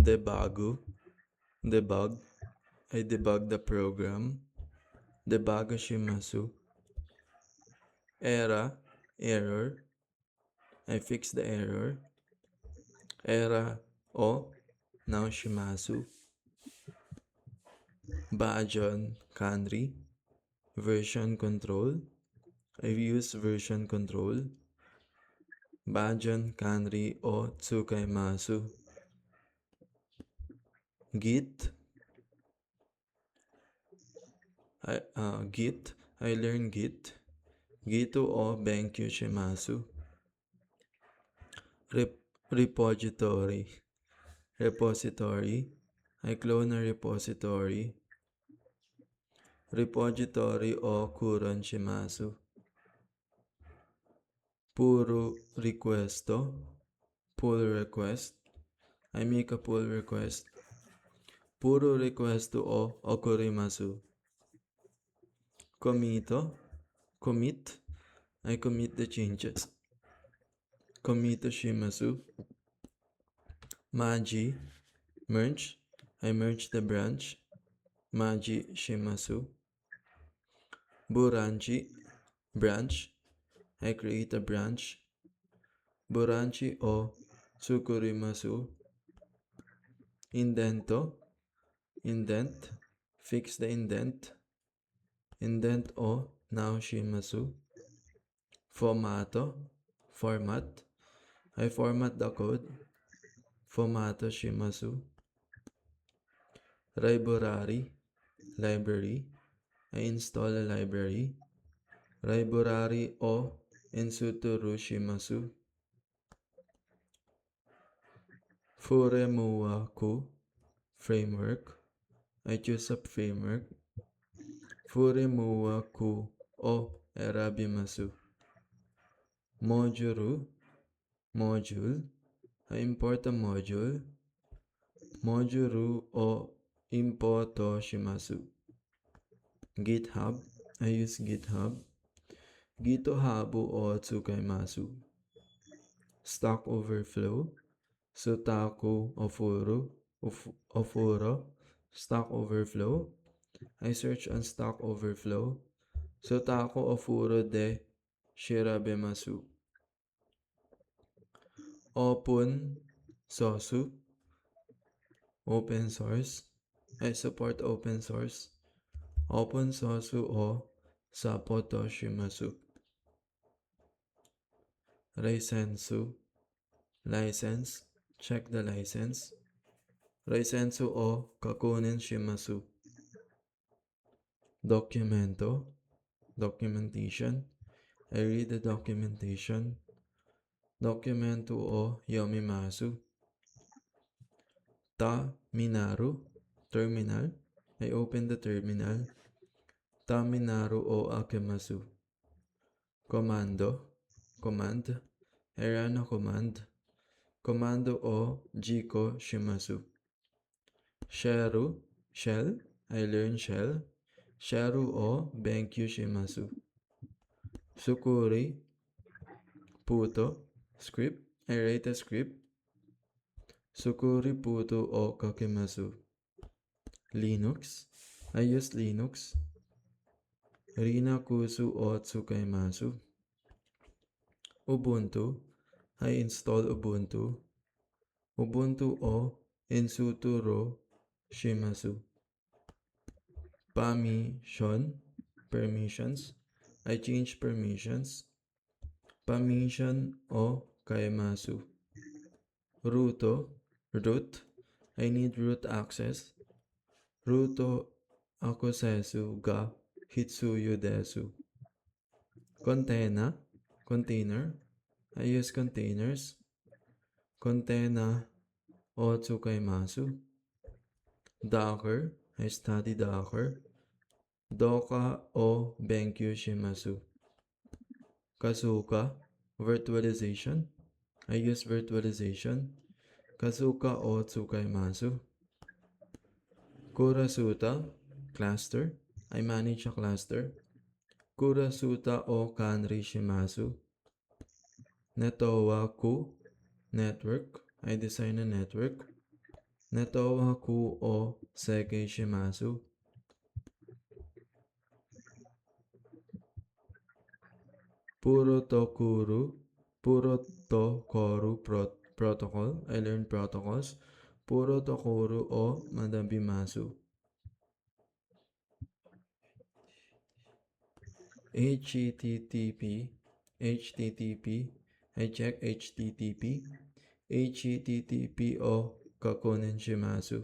Debug. I debug the program. Debago shimasu. Error. I fix the error. Era o now shimasu. Bajon kanri. Version control. I use version control. Bajon kanri o tsukaimasu. Git. Git. I learn Git. Gitu o benkyu shimasu. Repository. I clone a repository. Repository o kuron shimasu. Pull request. I make a pull request. Puro request o okurimasu. Commit. I commit the changes. Commit shimasu. Maji. Merge. I merge the branch. Maji shimasu. Buranchi. Branch. I create a branch. Buranchi o tsukurimasu. Indent. Fix the indent. Indent o now shimasu. Format. I format the code. Formato shimasu. Library. I install a library. Library o insuturu shimasu. Furemuwaku. Framework. I choose a framework. Furemuwaku o erabimasu. Module. I import a module. Module o importo shimasu. GitHub. I use GitHub. Gitohabu o tsukaimasu. Stack Overflow. Sutaku ofuro. Stack Overflow. I search on Stack Overflow. Sutaku ofuro de shirabimasu. Open source. I support open source. Open source o sapoto shimasu. License. Check the license. License o kakunin shimasu. Documentation. I read the documentation. Documento o yomimasu. Terminal. I open the terminal. Minaru o akemasu. Command. I run a command. Commando o jiko shimasu. Shell. I learn shell. Sharu o benkyu shimasu. Sukuri. Puto. Script. I write a script. Sukuri puto o kakemasu. Linux. I use Linux. Rinakusu o tsukaimasu. Ubuntu. I install Ubuntu. Ubuntu o insuturo shimasu. Permissions. I change permissions. Permission o kaimasu. Root. I need root access. Ruto akosesu ga hitsuyu desu. Container. I use containers. Container o tsukaimasu. Docker. I study Docker. Doka o benkyu shimasu. Kasuka. Virtualization. I use virtualization. Kasuka o tsukaimasu. Kurasuta. Cluster. I manage a cluster. Kurasuta o kanri shimasu. Netowa ku. Network. I design a network. Netowaku o seikei shimasu. Purotokuru. Purotokoru protocol. I learned protocols. Purotokuru o madabimasu. HTTP. I check HTTP. HTTP o kakonen shimasu.